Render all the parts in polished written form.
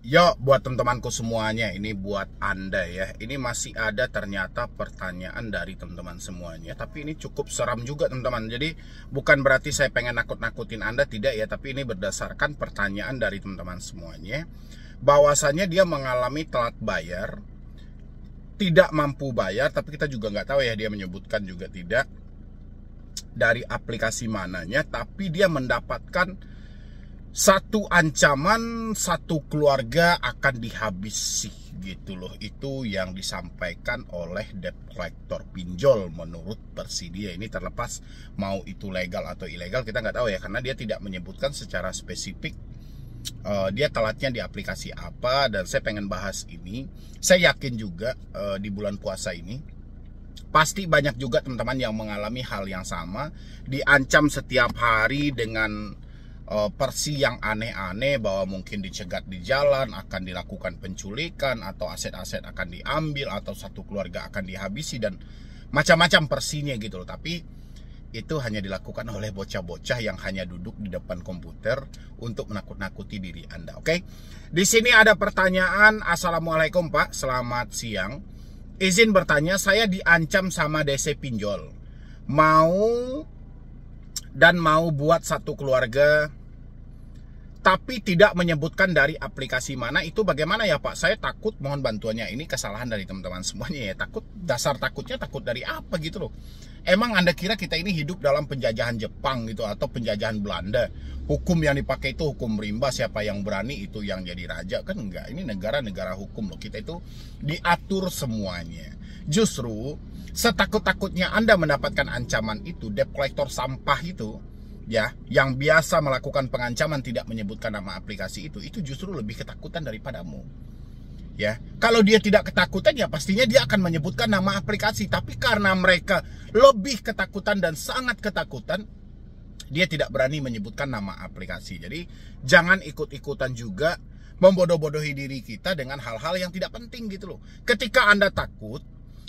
Yo, buat teman-temanku semuanya, ini buat Anda ya. Ini masih ada ternyata pertanyaan dari teman-teman semuanya. Tapi ini cukup seram juga teman-teman. Jadi bukan berarti saya pengen nakut-nakutin Anda, tidak ya. Tapi ini berdasarkan pertanyaan dari teman-teman semuanya. Bahwasannya dia mengalami telat bayar, tidak mampu bayar. Tapi kita juga nggak tahu ya, dia menyebutkan juga tidak dari aplikasi mananya. Tapi dia mendapatkan satu ancaman, satu keluarga akan dihabisi gitu loh. Itu yang disampaikan oleh debt collector pinjol menurut Persidia. Ini terlepas mau itu legal atau ilegal kita nggak tahu ya, karena dia tidak menyebutkan secara spesifik dia telatnya di aplikasi apa. Dan saya pengen bahas ini. Saya yakin juga di bulan puasa ini pasti banyak juga teman-teman yang mengalami hal yang sama, diancam setiap hari dengan versi yang aneh-aneh, bahwa mungkin dicegat di jalan, akan dilakukan penculikan, atau aset-aset akan diambil, atau satu keluarga akan dihabisi, dan macam-macam versinya gitu loh. Tapi itu hanya dilakukan oleh bocah-bocah yang hanya duduk di depan komputer untuk menakut-nakuti diri Anda. Oke? Di sini ada pertanyaan. Assalamualaikum Pak, selamat siang. Izin bertanya, saya diancam sama DC pinjol. Mau buat satu keluarga, tapi tidak menyebutkan dari aplikasi mana. Itu bagaimana ya Pak? Saya takut, mohon bantuannya. Ini kesalahan dari teman-teman semuanya ya. Takut, dasar takutnya takut dari apa gitu loh. Emang Anda kira kita ini hidup dalam penjajahan Jepang gitu, atau penjajahan Belanda? Hukum yang dipakai itu hukum rimba, siapa yang berani itu yang jadi raja? Kan enggak, ini negara-negara hukum loh. Kita itu diatur semuanya. Justru setakut-takutnya Anda mendapatkan ancaman itu, debt collector sampah itu ya, yang biasa melakukan pengancaman tidak menyebutkan nama aplikasi itu justru lebih ketakutan daripadamu. Ya, kalau dia tidak ketakutan ya pastinya dia akan menyebutkan nama aplikasi. Tapi karena mereka lebih ketakutan dan sangat ketakutan, dia tidak berani menyebutkan nama aplikasi. Jadi jangan ikut-ikutan juga membodoh-bodohi diri kita dengan hal-hal yang tidak penting gitu loh. Ketika Anda takut,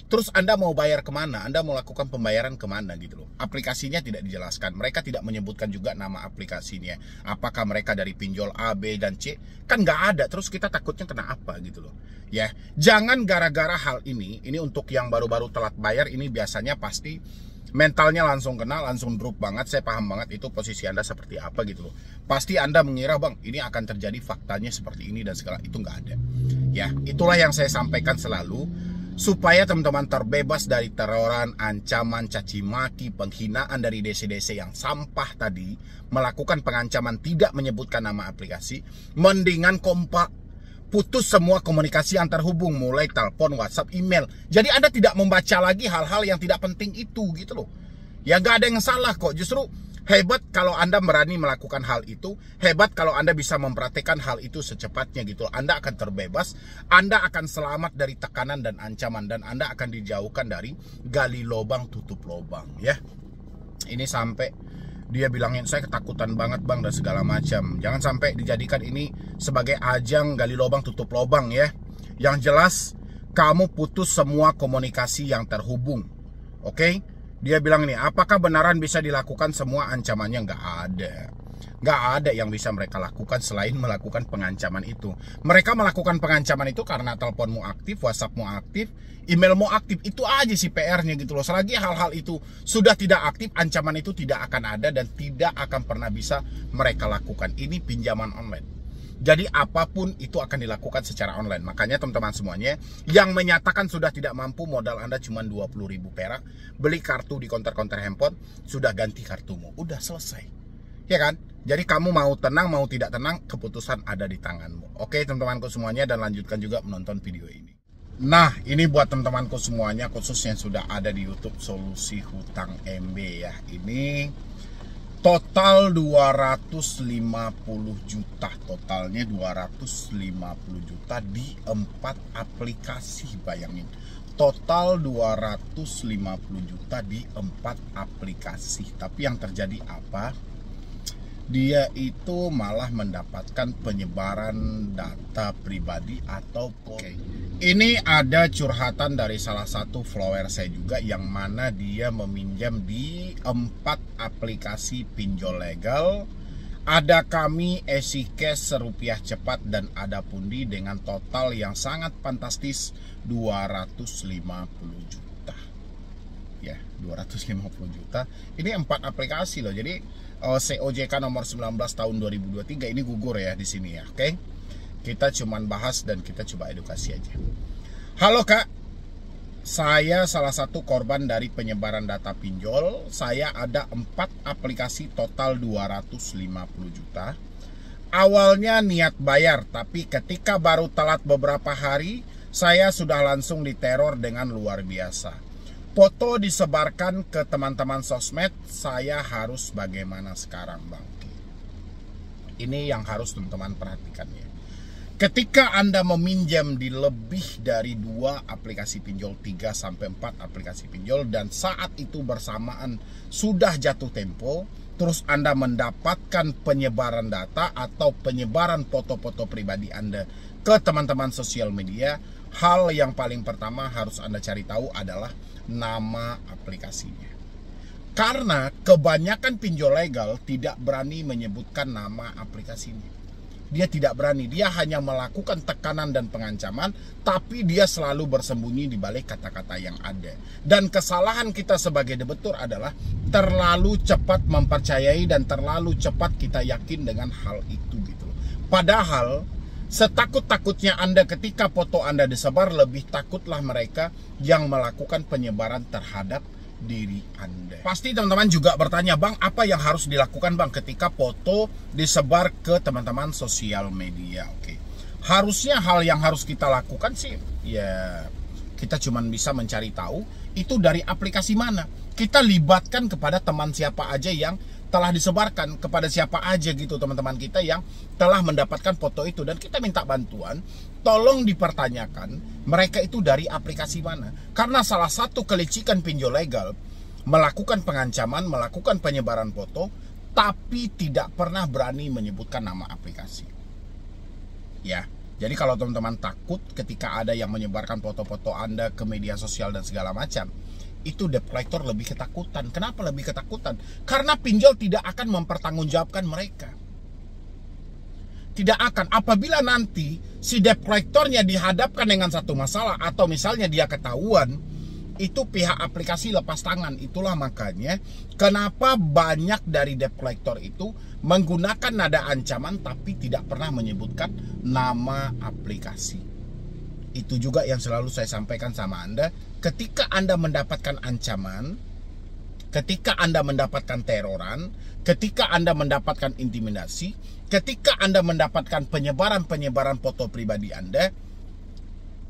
terus Anda mau bayar kemana? Anda mau lakukan pembayaran kemana gitu loh. Aplikasinya tidak dijelaskan. Mereka tidak menyebutkan juga nama aplikasinya. Apakah mereka dari pinjol A, B, dan C? Kan nggak ada. Terus kita takutnya kena apa gitu loh. Ya, jangan gara-gara hal ini untuk yang baru-baru telat bayar, ini biasanya pasti mentalnya langsung kena, langsung drop banget. Saya paham banget itu posisi Anda seperti apa gitu loh. Pasti Anda mengira, bang, ini akan terjadi faktanya seperti ini dan segala. Itu nggak ada. Ya, itulah yang saya sampaikan selalu, supaya teman-teman terbebas dari teroran, ancaman, caci maki, penghinaan dari DC-DC yang sampah tadi, melakukan pengancaman tidak menyebutkan nama aplikasi. Mendingan kompak, putus semua komunikasi antar hubung, mulai telepon, WhatsApp, email. Jadi Anda tidak membaca lagi hal-hal yang tidak penting itu gitu loh. Ya nggak ada yang salah kok. Justru hebat kalau Anda berani melakukan hal itu. Hebat kalau Anda bisa memperhatikan hal itu secepatnya gitu. Anda akan terbebas, Anda akan selamat dari tekanan dan ancaman, dan Anda akan dijauhkan dari gali lubang tutup lubang ya. Ini sampai dia bilangin saya ketakutan banget bang dan segala macam. Jangan sampai dijadikan ini sebagai ajang gali lubang tutup lubang ya. Yang jelas kamu putus semua komunikasi yang terhubung. Oke? Dia bilang nih, apakah benaran bisa dilakukan semua ancamannya? Nggak ada. Nggak ada yang bisa mereka lakukan selain melakukan pengancaman itu. Mereka melakukan pengancaman itu karena teleponmu aktif, WhatsAppmu aktif, emailmu aktif. Itu aja sih PR-nya gitu loh. Selagi hal-hal itu sudah tidak aktif, ancaman itu tidak akan ada dan tidak akan pernah bisa mereka lakukan. Ini pinjaman online. Jadi apapun itu akan dilakukan secara online. Makanya teman-teman semuanya yang menyatakan sudah tidak mampu, modal Anda cuma 20.000 perak, beli kartu di konter-konter handphone, sudah ganti kartumu, udah selesai. Ya kan? Jadi kamu mau tenang, mau tidak tenang, keputusan ada di tanganmu. Oke teman-temanku semuanya, dan lanjutkan juga menonton video ini. Nah, ini buat teman-temanku semuanya, khusus yang sudah ada di YouTube Solusi Hutang MB ya. Ini total 250 juta, totalnya 250 juta di 4 aplikasi, bayangin. Total 250 juta di 4 aplikasi. Tapi yang terjadi apa? Dia itu malah mendapatkan penyebaran data pribadi atau Ini ada curhatan dari salah satu follower saya juga, yang mana dia meminjam di 4 aplikasi pinjol legal Ada kami Easy Cash serupiah cepat dan ada pundi dengan total yang sangat fantastis 250 juta. Ya, 250 juta. Ini 4 aplikasi loh. Jadi COJK nomor 19 tahun 2023 ini gugur ya di sini ya. Oke. Kita cuman bahas dan kita coba edukasi aja. Halo Kak. Saya salah satu korban dari penyebaran data pinjol. Saya ada 4 aplikasi total 250 juta. Awalnya niat bayar, tapi ketika baru telat beberapa hari, saya sudah langsung diteror dengan luar biasa. Foto disebarkan ke teman-teman sosmed, saya harus bagaimana sekarang Bang? Ini yang harus teman-teman perhatikan ya. Ketika Anda meminjam di lebih dari 2 aplikasi pinjol, 3-4 aplikasi pinjol, dan saat itu bersamaan sudah jatuh tempo, terus Anda mendapatkan penyebaran data atau penyebaran foto-foto pribadi Anda ke teman-teman sosial media, hal yang paling pertama harus Anda cari tahu adalah nama aplikasinya. Karena kebanyakan pinjol legal tidak berani menyebutkan nama aplikasinya. Dia tidak berani, dia hanya melakukan tekanan dan pengancaman, tapi dia selalu bersembunyi di balik kata-kata yang ada. Dan kesalahan kita sebagai debitur adalah terlalu cepat mempercayai dan terlalu cepat kita yakin dengan hal itu gitu. Padahal setakut-takutnya Anda ketika foto Anda disebar, lebih takutlah mereka yang melakukan penyebaran terhadap diri Anda. Pasti teman-teman juga bertanya, Bang, apa yang harus dilakukan Bang ketika foto disebar ke teman-teman sosial media? Oke. Harusnya hal yang harus kita lakukan sih, ya kita cuman bisa mencari tahu itu dari aplikasi mana. Kita libatkan kepada teman siapa aja yang telah disebarkan, kepada siapa aja gitu teman-teman kita yang telah mendapatkan foto itu, dan kita minta bantuan. Tolong dipertanyakan mereka itu dari aplikasi mana. Karena salah satu kelicikan pinjol legal melakukan pengancaman, melakukan penyebaran foto, tapi tidak pernah berani menyebutkan nama aplikasi. Ya, jadi kalau teman-teman takut ketika ada yang menyebarkan foto-foto Anda ke media sosial dan segala macam, itu debt collector lebih ketakutan. Kenapa lebih ketakutan? Karena pinjol tidak akan mempertanggungjawabkan mereka. Tidak akan. Apabila nanti si debt collectornya dihadapkan dengan satu masalah, atau misalnya dia ketahuan, itu pihak aplikasi lepas tangan. Itulah makanya kenapa banyak dari debt collector itu menggunakan nada ancaman tapi tidak pernah menyebutkan nama aplikasi. Itu juga yang selalu saya sampaikan sama Anda. Ketika Anda mendapatkan ancaman, ketika Anda mendapatkan teroran, ketika Anda mendapatkan intimidasi, ketika Anda mendapatkan penyebaran foto pribadi Anda,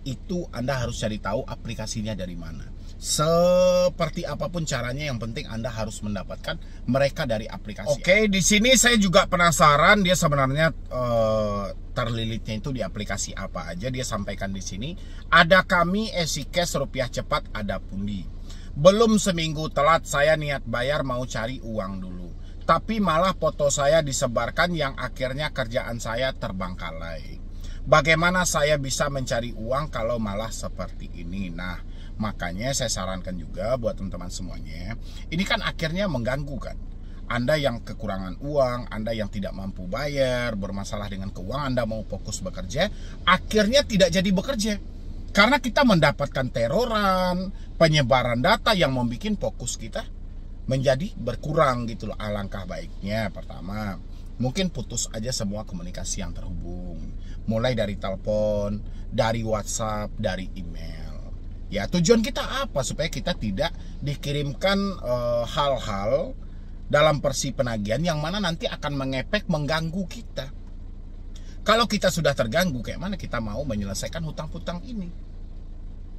itu Anda harus cari tahu aplikasinya dari mana. Seperti apapun caranya, yang penting Anda harus mendapatkan mereka dari aplikasi. Oke, di sini saya juga penasaran dia sebenarnya terlilitnya itu di aplikasi apa aja. Dia sampaikan di sini, ada kami Easy Cash rupiah cepat, ada pundi. Belum seminggu telat saya niat bayar mau cari uang dulu, tapi malah foto saya disebarkan yang akhirnya kerjaan saya terbengkalai. Bagaimana saya bisa mencari uang kalau malah seperti ini? Nah, makanya saya sarankan juga buat teman-teman semuanya, ini kan akhirnya mengganggu kan. Anda yang kekurangan uang, Anda yang tidak mampu bayar, bermasalah dengan keuangan, Anda mau fokus bekerja, akhirnya tidak jadi bekerja. Karena kita mendapatkan teroran, penyebaran data yang membuat fokus kita menjadi berkurang gitu loh. Alangkah baiknya pertama, mungkin putus aja semua komunikasi yang terhubung. Mulai dari telepon, dari WhatsApp, dari email. Ya, tujuan kita apa? Supaya kita tidak dikirimkan hal-hal dalam versi penagihan yang mana nanti akan mengepek, mengganggu kita. Kalau kita sudah terganggu, kayak mana kita mau menyelesaikan hutang-hutang ini?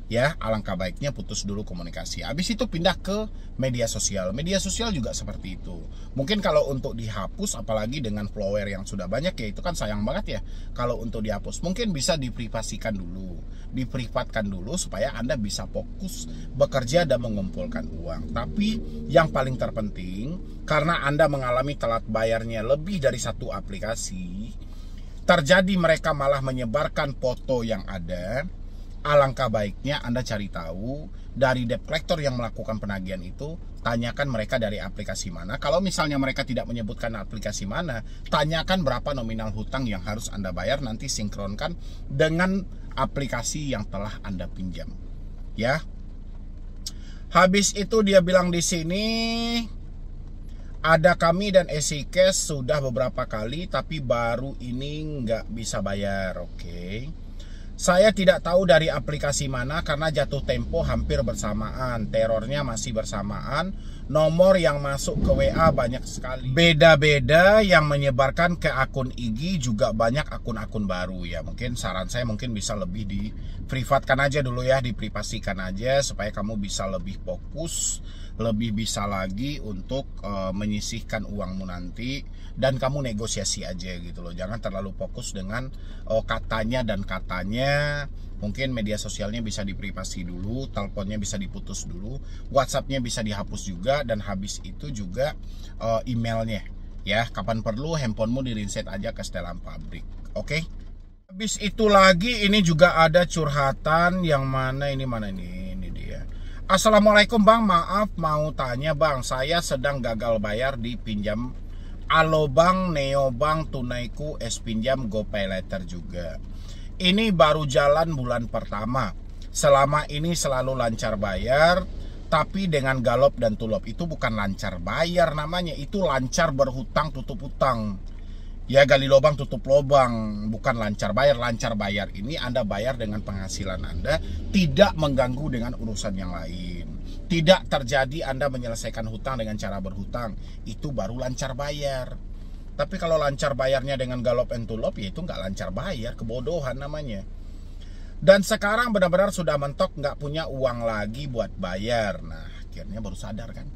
Ya, alangkah baiknya putus dulu komunikasi. Habis itu pindah ke media sosial. Media sosial juga seperti itu. Mungkin kalau untuk dihapus, apalagi dengan follower yang sudah banyak, ya itu kan sayang banget ya. Kalau untuk dihapus, mungkin bisa diprivasikan dulu, diprivatkan dulu supaya Anda bisa fokus bekerja dan mengumpulkan uang. Tapi yang paling terpenting, karena Anda mengalami telat bayarnya lebih dari satu aplikasi, terjadi mereka malah menyebarkan foto yang ada. Alangkah baiknya Anda cari tahu dari debt collector yang melakukan penagihan itu tanyakan mereka dari aplikasi mana. Kalau misalnya mereka tidak menyebutkan aplikasi mana, tanyakan berapa nominal hutang yang harus Anda bayar, nanti sinkronkan dengan aplikasi yang telah Anda pinjam. Ya. Habis itu dia bilang di sini, ada kami dan Easy Cash sudah beberapa kali, tapi baru ini nggak bisa bayar. Oke. Saya tidak tahu dari aplikasi mana karena jatuh tempo hampir bersamaan. Terornya masih bersamaan. Nomor yang masuk ke WA banyak sekali. Beda-beda, yang menyebarkan ke akun IG juga banyak akun-akun baru ya. Mungkin saran saya mungkin bisa lebih di-privatkan aja dulu ya, diprivasikan aja supaya kamu bisa lebih fokus, lebih bisa lagi untuk menyisihkan uangmu nanti, dan kamu negosiasi aja gitu loh. Jangan terlalu fokus dengan katanya dan katanya. Mungkin media sosialnya bisa diprivasi dulu, teleponnya bisa diputus dulu, WhatsAppnya bisa dihapus juga, dan habis itu juga emailnya ya. Kapan perlu handphonemu di reset aja ke setelan pabrik. Oke. Habis itu lagi ini juga ada curhatan yang mana ini dia. Assalamualaikum Bang, maaf mau tanya Bang, saya sedang gagal bayar di pinjam Alobank, Neobank, Tunaiku, S-Pinjam, GoPayLater juga. Ini baru jalan bulan pertama. Selama ini selalu lancar bayar, tapi dengan galop dan tulop. Itu bukan lancar bayar namanya, itu lancar berhutang tutup hutang. Ya, gali lubang tutup lubang, bukan lancar bayar. Lancar bayar ini Anda bayar dengan penghasilan Anda, tidak mengganggu dengan urusan yang lain. Tidak terjadi Anda menyelesaikan hutang dengan cara berhutang, itu baru lancar bayar. Tapi kalau lancar bayarnya dengan galop and tulop, ya itu nggak lancar bayar, kebodohan namanya. Dan sekarang benar-benar sudah mentok, nggak punya uang lagi buat bayar. Nah, akhirnya baru sadar kan,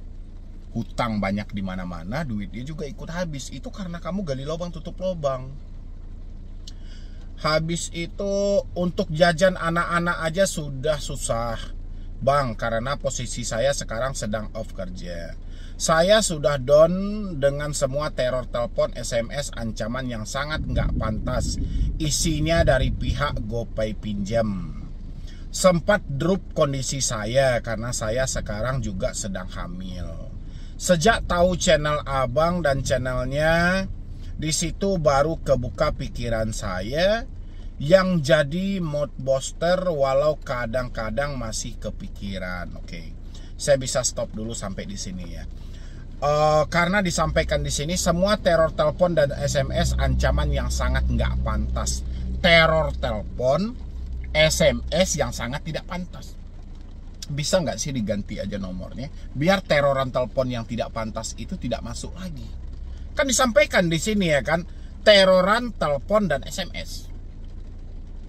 hutang banyak di mana-mana, duitnya juga ikut habis. Itu karena kamu gali lubang tutup lubang. Habis itu untuk jajan anak-anak aja sudah susah Bang, karena posisi saya sekarang sedang off kerja. Saya sudah down dengan semua teror telepon, SMS, ancaman yang sangat nggak pantas. Isinya dari pihak GoPay pinjam. Sempat drop kondisi saya karena saya sekarang juga sedang hamil. Sejak tahu channel Abang dan channelnya, di situ baru kebuka pikiran saya yang jadi mood booster, walau kadang-kadang masih kepikiran. Oke, saya bisa stop dulu sampai di sini ya. Karena disampaikan di sini semua teror telepon dan SMS ancaman yang sangat nggak pantas. Teror telepon, SMS yang sangat tidak pantas. Bisa nggak sih diganti aja nomornya, biar teroran telepon yang tidak pantas itu tidak masuk lagi. Kan disampaikan di sini ya kan, teroran telepon dan SMS.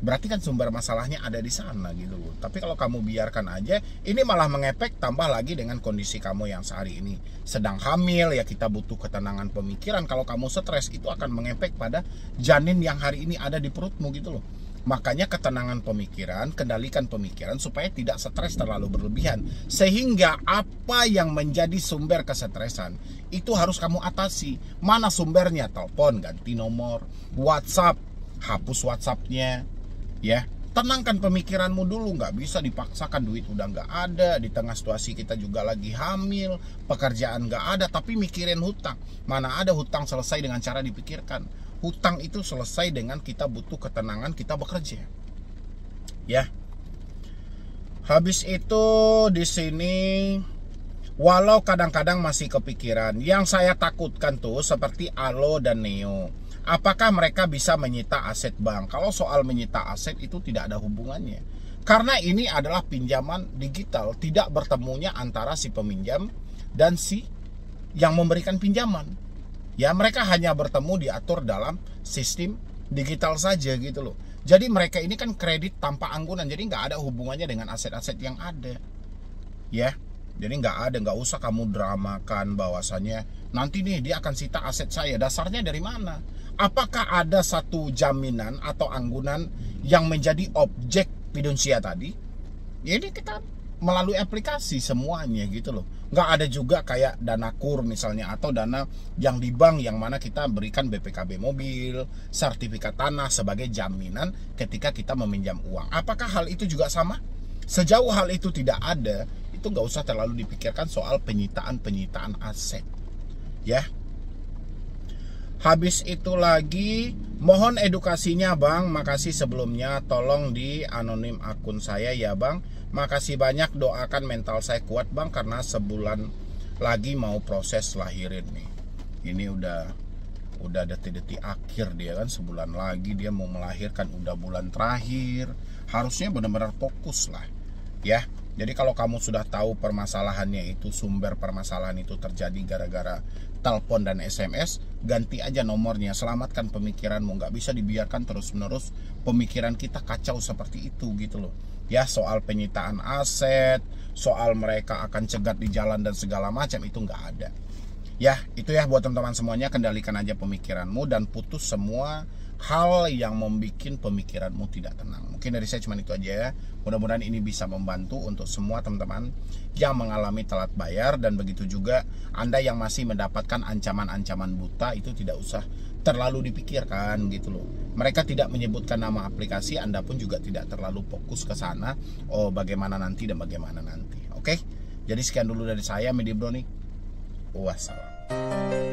Berarti kan sumber masalahnya ada di sana gitu loh. Tapi kalau kamu biarkan aja, ini malah mengepek, tambah lagi dengan kondisi kamu yang sehari ini sedang hamil ya, kita butuh ketenangan pemikiran. Kalau kamu stres, itu akan mengepek pada janin yang hari ini ada di perutmu gitu loh. Makanya ketenangan pemikiran, kendalikan pemikiran supaya tidak stres terlalu berlebihan. Sehingga apa yang menjadi sumber kesetresan itu harus kamu atasi. Mana sumbernya? Telepon, ganti nomor. WhatsApp, hapus WhatsAppnya. Ya, tenangkan pemikiranmu dulu. Nggak bisa dipaksakan, duit udah nggak ada. Di tengah situasi kita juga lagi hamil, pekerjaan nggak ada, tapi mikirin hutang. Mana ada hutang selesai dengan cara dipikirkan. Hutang itu selesai dengan kita butuh ketenangan, kita bekerja. Ya. Habis itu di sini, walau kadang-kadang masih kepikiran, yang saya takutkan tuh seperti Alo dan Neo. Apakah mereka bisa menyita aset bank? Kalau soal menyita aset itu tidak ada hubungannya. Karena ini adalah pinjaman digital, tidak bertemunya antara si peminjam dan si yang memberikan pinjaman. Ya, mereka hanya bertemu diatur dalam sistem digital saja gitu loh. Jadi mereka ini kan kredit tanpa anggunan, jadi nggak ada hubungannya dengan aset-aset yang ada. Ya, jadi nggak usah kamu dramakan bahwasannya nanti nih dia akan sita aset saya. Dasarnya dari mana? Apakah ada satu jaminan atau anggunan yang menjadi objek fidusia tadi? Ya ini kita melalui aplikasi semuanya gitu loh. Nggak ada juga kayak dana kur misalnya, atau dana yang di bank yang mana kita berikan BPKB mobil, sertifikat tanah sebagai jaminan ketika kita meminjam uang. Apakah hal itu juga sama? Sejauh hal itu tidak ada, itu nggak usah terlalu dipikirkan soal penyitaan aset, ya. Habis itu lagi, mohon edukasinya Bang, makasih sebelumnya, tolong di anonim akun saya ya Bang. Makasih banyak, doakan mental saya kuat Bang, karena sebulan lagi mau proses lahirin nih. Ini udah detik-detik akhir dia kan, sebulan lagi dia mau melahirkan, udah bulan terakhir. Harusnya benar-benar fokus lah, ya. Jadi kalau kamu sudah tahu permasalahannya itu, sumber permasalahan itu terjadi gara-gara telepon dan SMS, ganti aja nomornya, selamatkan pemikiranmu. Nggak bisa dibiarkan terus-menerus pemikiran kita kacau seperti itu gitu loh. Ya, soal penyitaan aset, soal mereka akan cegat di jalan dan segala macam, itu nggak ada. Ya, itu ya buat teman-teman semuanya, kendalikan aja pemikiranmu dan putus semua hal yang membuat pemikiranmu tidak tenang. Mungkin dari saya cuma itu aja ya. Mudah-mudahan ini bisa membantu untuk semua teman-teman yang mengalami telat bayar, dan begitu juga Anda yang masih mendapatkan ancaman-ancaman buta, itu tidak usah terlalu dipikirkan gitu loh. Mereka tidak menyebutkan nama aplikasi, Anda pun juga tidak terlalu fokus ke sana. Oh, bagaimana nanti dan bagaimana nanti. Oke? Jadi sekian dulu dari saya, Medi Bro nih. Wassalam.